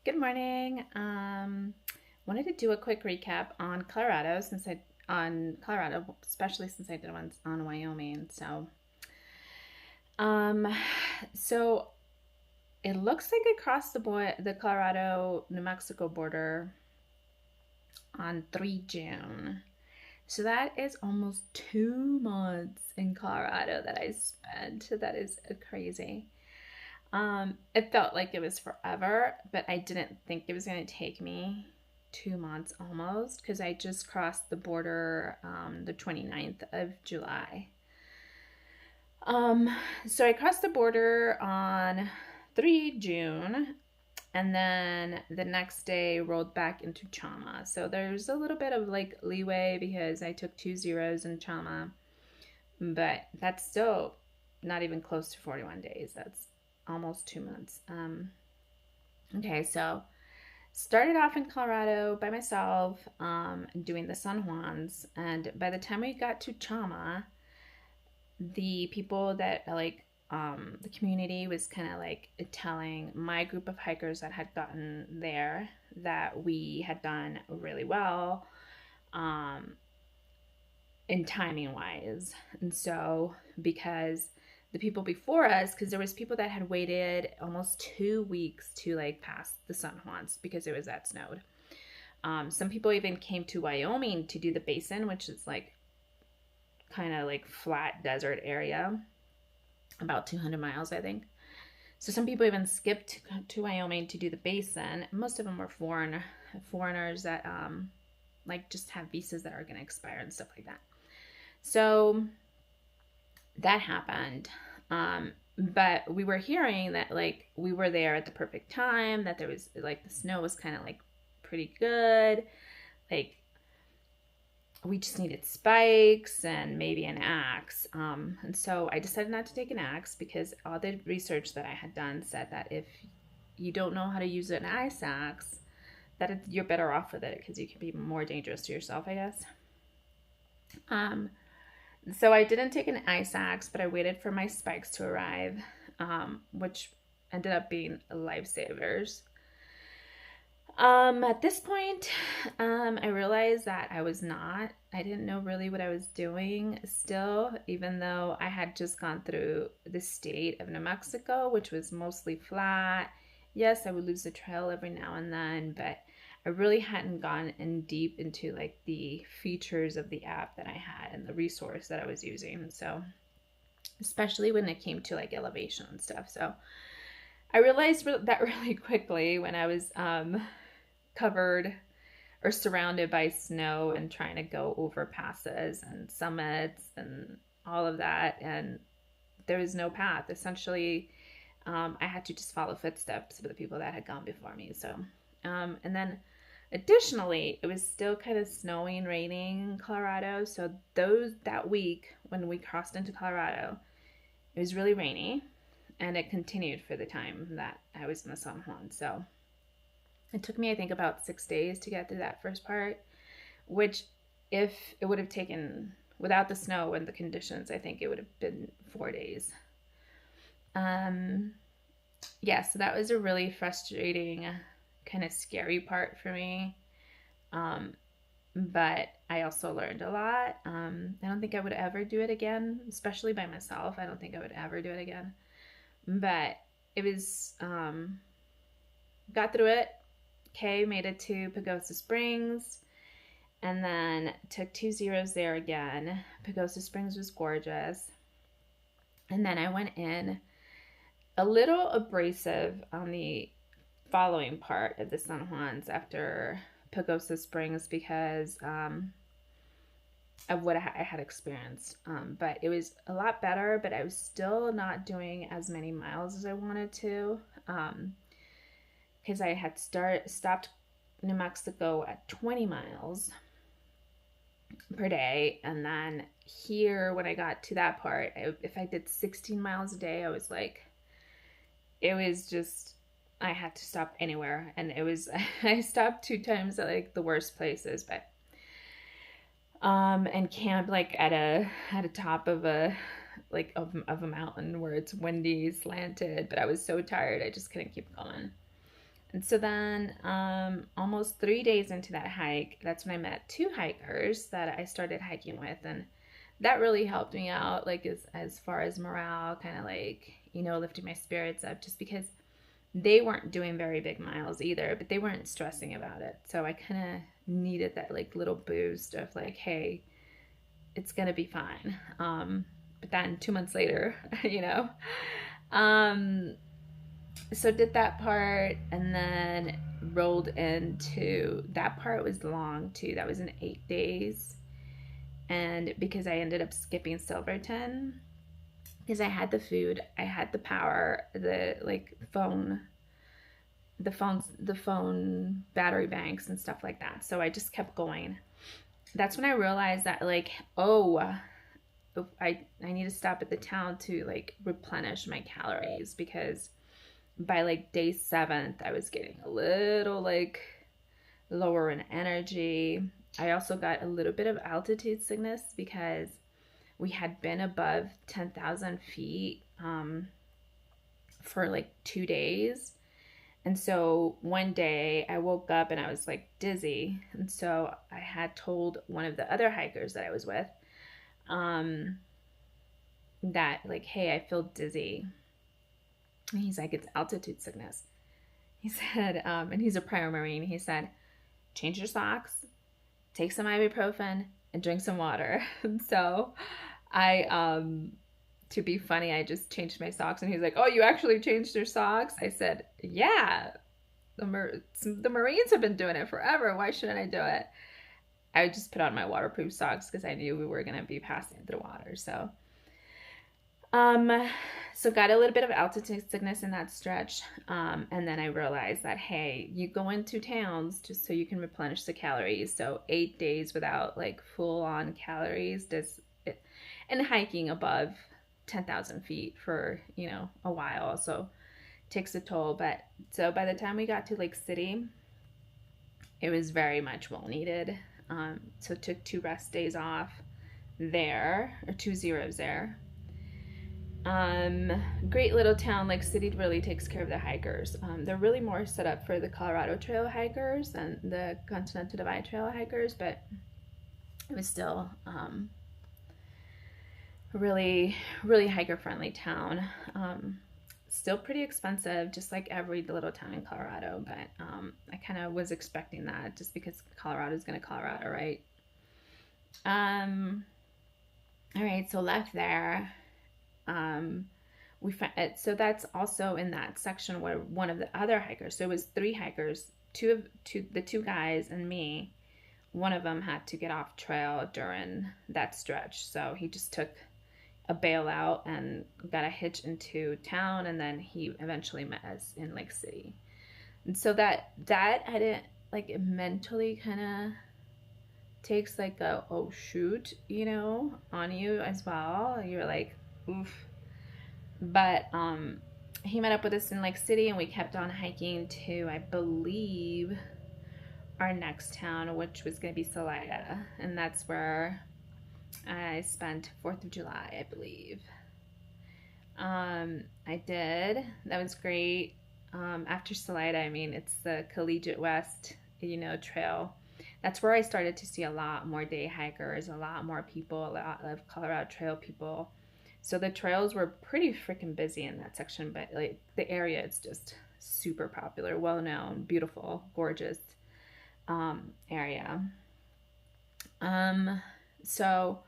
Good morning. Wanted to do a quick recap on Colorado especially since I did one on Wyoming. Um, so it looks like I crossed the Colorado New Mexico border on 3 June. So that is almost 2 months in Colorado that I spent. That is crazy. It felt like it was forever, but I didn't think it was going to take me 2 months almost because I just crossed the border the 29th of July. Um, so I crossed the border on 3 June and then the next day rolled back into Chama. So there's a little bit of like leeway because I took 2 zeros in Chama, but that's still not even close to 41 days. That's almost 2 months. Okay, so started off in Colorado by myself, doing the San Juans, and by the time we got to Chama, the people that the community was kind of like telling my group of hikers that had gotten there that we had done really well, um, in timing wise. And so because the people before us, because there was people that had waited almost 2 weeks to like pass the San Juans because it was that snowed. Some people even came to Wyoming to do the basin, which is like kind of like flat desert area, about 200 miles, I think. So some people even skipped to Wyoming to do the basin. Most of them were foreigners that like just have visas that are going to expire and stuff like that. So that happened. But we were hearing that like we were there at the perfect time, that there was like the snow was kind of like pretty good. Like we just needed spikes and maybe an axe. And so I decided not to take an axe because all the research that I had done said that if you don't know how to use an ice axe, you're better off with it because you can be more dangerous to yourself, I guess. Um, So I didn't take an ice axe, but I waited for my spikes to arrive, which ended up being lifesavers. At this point, I realized that I didn't know really what I was doing still, even though I had just gone through the state of New Mexico, which was mostly flat. Yes, I would lose the trail every now and then, but I really hadn't gone in deep into like the features of the app that I had and the resource that I was using. So, especially when it came to like elevation and stuff. So, I realized that really quickly when I was covered or surrounded by snow and trying to go over passes and summits and all of that. And there was no path. Essentially, I had to just follow footsteps of the people that had gone before me. So, and then additionally, it was still kind of snowing, raining in Colorado. So that week when we crossed into Colorado, it was really rainy, and it continued for the time that I was in the San Juan. So it took me, I think, about 6 days to get through that first part, which if it would have taken without the snow and the conditions, I think it would have been 4 days. Um, yeah, so that was a really frustrating, kind of scary part for me. Um, but I also learned a lot. I don't think I would ever do it again, especially by myself. I don't think I would ever do it again. But it was, got through it. Okay, made it to Pagosa Springs and then took 2 zeros there again. Pagosa Springs was gorgeous. And then I went in a little abrasive on the following part of the San Juans after Pagosa Springs because of what I had experienced. But it was a lot better, but I was still not doing as many miles as I wanted to because I had stopped New Mexico at 20 miles per day. And then here, when I got to that part, if I did 16 miles a day, I was like, it was just, I had to stop anywhere. And it was, I stopped 2 times at like the worst places, but, and camped like at a top of a, like of a mountain where it's windy, slanted, but I was so tired, I just couldn't keep going. And so then, almost 3 days into that hike, that's when I met two hikers that I started hiking with, and that really helped me out, like as far as morale, kind of like, lifting my spirits up, just because they weren't doing very big miles either, but they weren't stressing about it. So I kind of needed that like little boost of like, hey, it's gonna be fine. But then 2 months later, you know, um, so did that part, and then rolled into that part was long too. That was in 8 days, and because I ended up skipping Silverton, because I had the food, I had the power, the like the phone battery banks and stuff like that. So I just kept going. That's when I realized that like, oh, I need to stop at the town to like replenish my calories, because by like day 7th I was getting a little like lower in energy. I also got a little bit of altitude sickness because we had been above 10,000 feet for like 2 days. And so one day I woke up and I was like dizzy. And so I had told one of the other hikers that I was with that, like, hey, I feel dizzy. And he's like, it's altitude sickness. He said, and he's a prior Marine. He said, change your socks, take some ibuprofen, and drink some water. And so to be funny, I just changed my socks, and he's like, oh, you actually changed your socks? I said, yeah, the Marines have been doing it forever. Why shouldn't I do it? I just put on my waterproof socks because I knew we were going to be passing through water. So got a little bit of altitude sickness in that stretch. And then I realized that, hey, you go into towns just so you can replenish the calories. So 8 days without like full on calories does it, and hiking above 10,000 feet for, a while. So takes a toll. But so by the time we got to Lake City, it was very much well needed. So took 2 rest days off there, or 2 zeros there. Great little town. Lake City really takes care of the hikers. They're really more set up for the Colorado Trail hikers than the Continental Divide Trail hikers, but it was still really, really hiker friendly town. Still pretty expensive, just like every little town in Colorado, but I kind of was expecting that just because Colorado's gonna Colorado, right? All right, so left there. So that's also in that section where one of the other hikers, so it was 3 hikers, the 2 guys and me, one of them had to get off trail during that stretch, so he just took a bailout and got a hitch into town, and then he eventually met us in Lake City. And so that I didn't like, it mentally kind of takes like a, oh shoot, on you as well. You're like, oof. But he met up with us in Lake City, and we kept on hiking to, I believe, our next town, which was going to be Salida, and that's where I spent 4th of July, I believe. I did. That was great. After Salida, I mean, it's the Collegiate West, trail. That's where I started to see a lot more day hikers, a lot more people, a lot of Colorado Trail people. So the trails were pretty freaking busy in that section, but like the area is just super popular, well known, beautiful, gorgeous area. So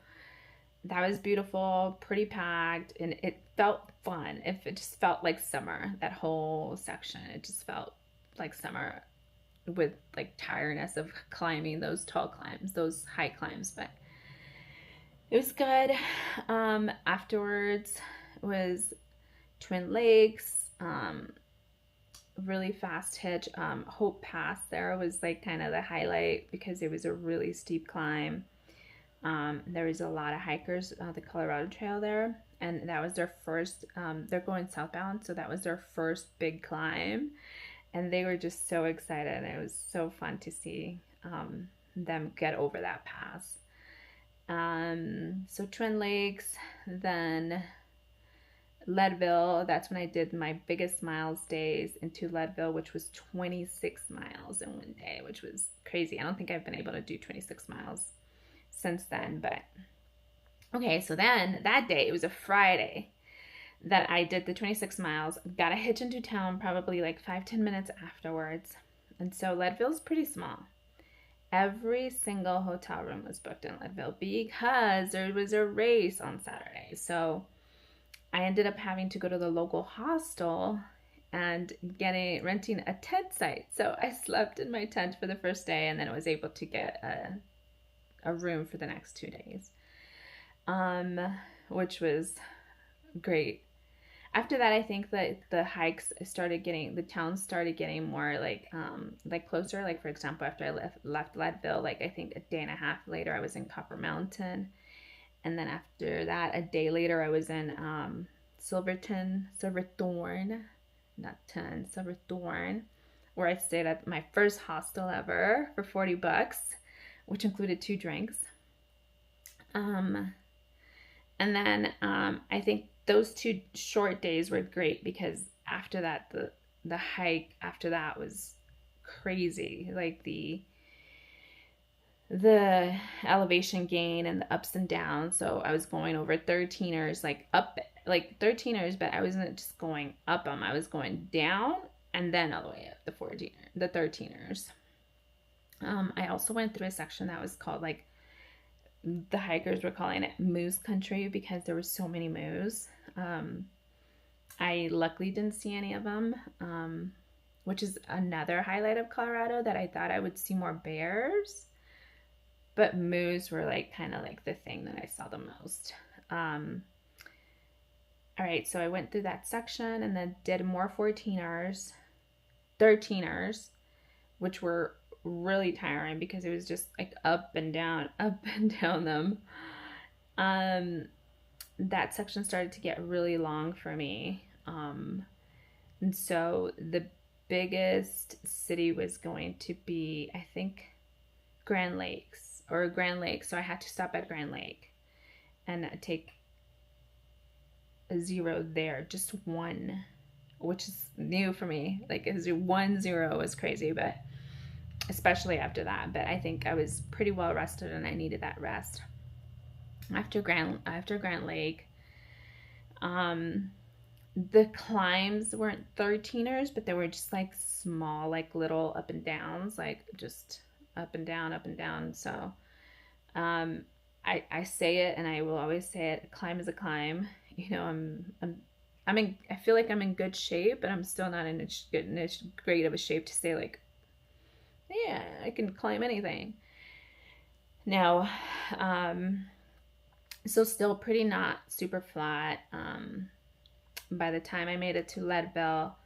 that was beautiful, pretty packed, and it felt fun. It just felt like summer, that whole section. It just felt like summer with like tiredness of climbing those tall climbs, those high climbs, but it was good. Afterwards was Twin Lakes, really fast hitch. Hope Pass there was like kind of the highlight because it was a really steep climb. There was a lot of hikers, the Colorado Trail there, and that was their first, they're going southbound, so that was their first big climb, and they were just so excited. It was so fun to see them get over that pass. So Twin Lakes, then Leadville, that's when I did my biggest miles days into Leadville, which was 26 miles in one day, which was crazy. I don't think I've been able to do 26 miles since then, but okay, so then that day, it was a Friday that I did the 26 miles, got a hitch into town probably like 5-10 minutes afterwards. And so Leadville's pretty small. Every single hotel room was booked in Leadville because there was a race on Saturday. So I ended up having to go to the local hostel and renting a tent site. So I slept in my tent for the first day, and then I was able to get a room for the next 2 days, which was great. After that, I think that the towns started getting more like closer. Like, for example, after I left Leadville, like I think a day and a half later, I was in Copper Mountain. And then after that, a day later, I was in Silverthorne, where I stayed at my first hostel ever for $40, which included 2 drinks. And then I think those 2 short days were great because after that, the hike after that was crazy. Like the elevation gain and the ups and downs. So I was going over 13ers, like up, like 13ers, but I wasn't just going up them. I was going down and then all the way up the 13ers. I also went through a section that was called, like, the hikers were calling it moose country because there were so many moose. I luckily didn't see any of them, which is another highlight of Colorado, that I thought I would see more bears, but moose were like kind of like the thing that I saw the most. All right, so I went through that section and then did more 13ers, which were really tiring because it was just like up and down them. That section started to get really long for me. And so the biggest city was going to be, I think, Grand Lake. So I had to stop at Grand Lake and take a 0 there, just 1, which is new for me. Like, 1-0 was crazy, but especially after that. But I think I was pretty well rested and I needed that rest. After Grand Lake, the climbs weren't 13ers, but they were just like small, like little up and downs, like just up and down. So I say it, and I will always say it, a climb is a climb. You know, I feel like I'm in good shape, but I'm still not in great of a shape to say like, yeah, I can climb anything. Now, so still pretty not super flat. By the time I made it to Leadville,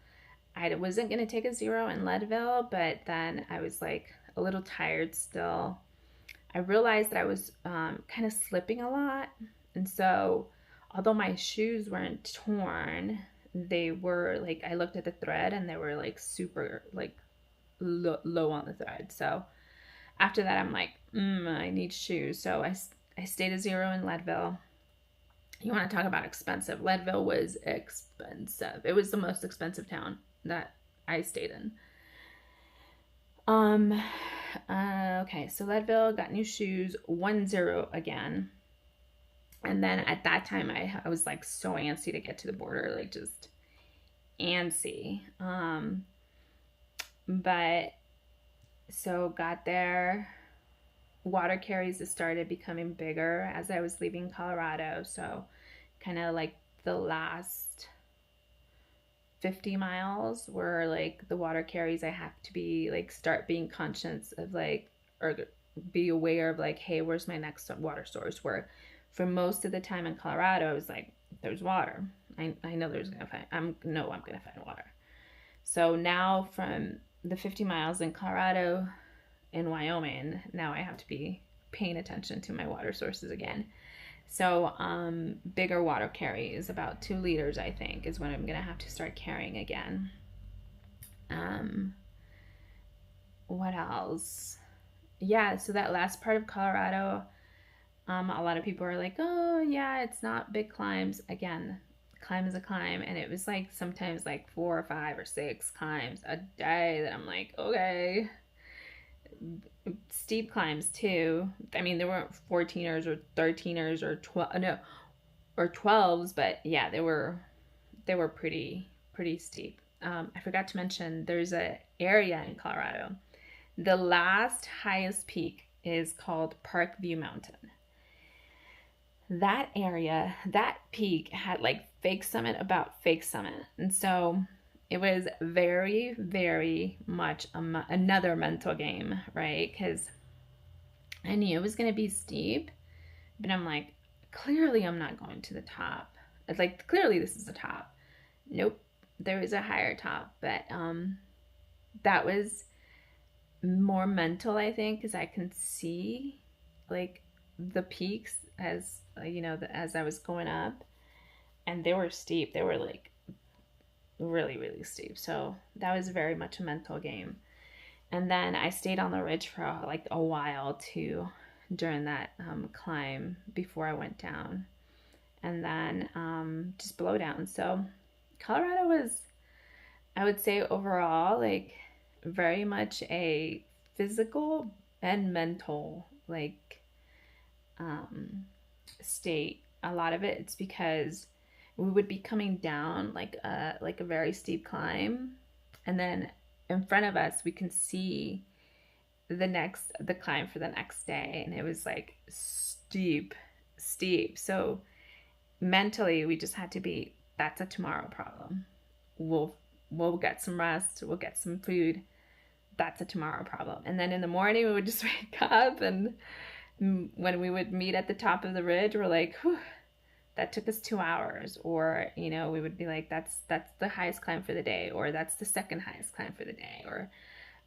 I wasn't going to take a 0 in Leadville, but then I was like a little tired still. I realized that I was kind of slipping a lot. And so although my shoes weren't torn, they were like, I looked at the thread and they were like super like low on the thread. So after that, I'm like, I need shoes. So I stayed a 0 in Leadville. You want to talk about expensive. Leadville was expensive. It was the most expensive town that I stayed in. Okay, so Leadville, got new shoes, 1-0 again. And then at that time, I was like so antsy to get to the border, like just antsy. But so got there. Water carries started becoming bigger as I was leaving Colorado. So kind of like the last 50 miles were like the water carries. I have to be like, start being conscious of like, or be aware of like, hey, where's my next water source? Where for most of the time in Colorado, I was like, there's water. I know I'm gonna find water. So now from the 50 miles in Colorado, in Wyoming, now I have to be paying attention to my water sources again. So bigger water carries, about 2 liters, I think, is what I'm gonna have to start carrying again. What else? Yeah, so that last part of Colorado, a lot of people are like, oh yeah, it's not big climbs. Again, climb is a climb, and it was like sometimes like 4 or 5 or 6 climbs a day that I'm like, okay. Steep climbs too. I mean, there weren't 14ers or 13ers or 12, no, or 12s, but yeah, they were pretty steep. I forgot to mention there's a area in Colorado. The last highest peak is called Parkview Mountain. That area, that peak had like fake summit about fake summit. And so it was very, very much another mental game, right? Because I knew it was going to be steep, but I'm like, clearly I'm not going to the top. It's like, clearly this is the top. Nope, there is a higher top. But that was more mental, I think, because I can see like the peaks as as I was going up, and they were steep. They were like really, really steep. So that was very much a mental game. And then I stayed on the ridge for like a while too during that climb before I went down, and then just blow down. So Colorado was, I would say, overall like very much a physical and mental like state. A lot of it's because we would be coming down like a very steep climb, and then in front of us we can see the climb for the next day, and it was like steep. So mentally we just had to be, that's a tomorrow problem. We'll get some rest, we'll get some food. That's a tomorrow problem. And then in the morning we would just wake up, and when we would meet at the top of the ridge, we're like, whew, that took us 2 hours. Or we would be like, that's the highest climb for the day, or that's the second highest climb for the day. Or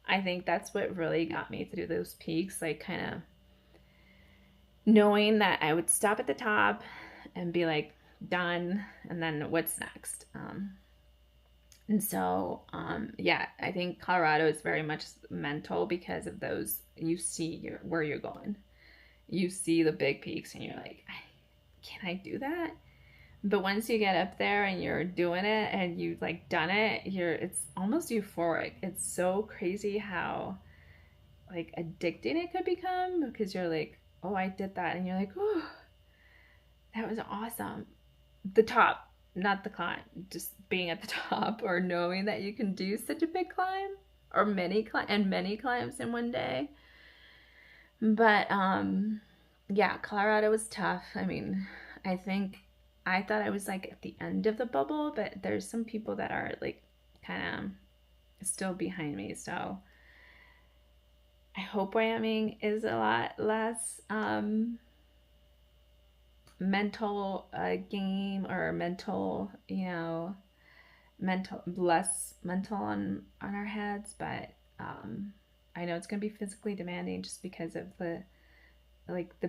I think that's what really got me through those peaks, like kind of knowing that I would stop at the top and be like, done, and then what's next. And so, yeah, I think Colorado is very much mental because of those. You see where you're going. You see the big peaks, and you're like, can I do that? But once you get up there and you're doing it and you've like done it, it's almost euphoric. It's so crazy how like addicting it could become, because you're like, oh, I did that, and you're like, oh, that was awesome. The top, not the climb, just being at the top, or knowing that you can do such a big climb, or many climbs in one day. But yeah, Colorado was tough. I mean, I thought I was like at the end of the bubble, but there's some people that are like kind of still behind me. So I hope Wyoming is a lot less mental game, or mental, less mental on our heads. But I know it's going to be physically demanding just because of the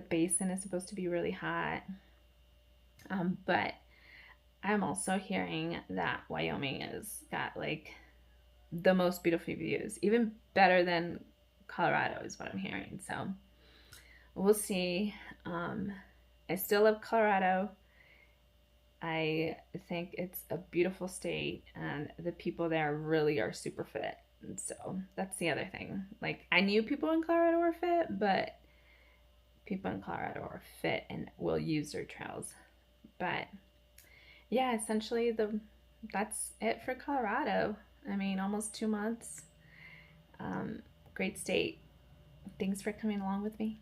basin is supposed to be really hot. But I'm also hearing that Wyoming has got like the most beautiful views, even better than Colorado is what I'm hearing. So we'll see. I still love Colorado. I think it's a beautiful state, and the people there really are super fit. And so that's the other thing. Like, I knew people in Colorado were fit, but people in Colorado are fit and will use their trails. But yeah, essentially that's it for Colorado. I mean, almost 2 months. Great state. Thanks for coming along with me.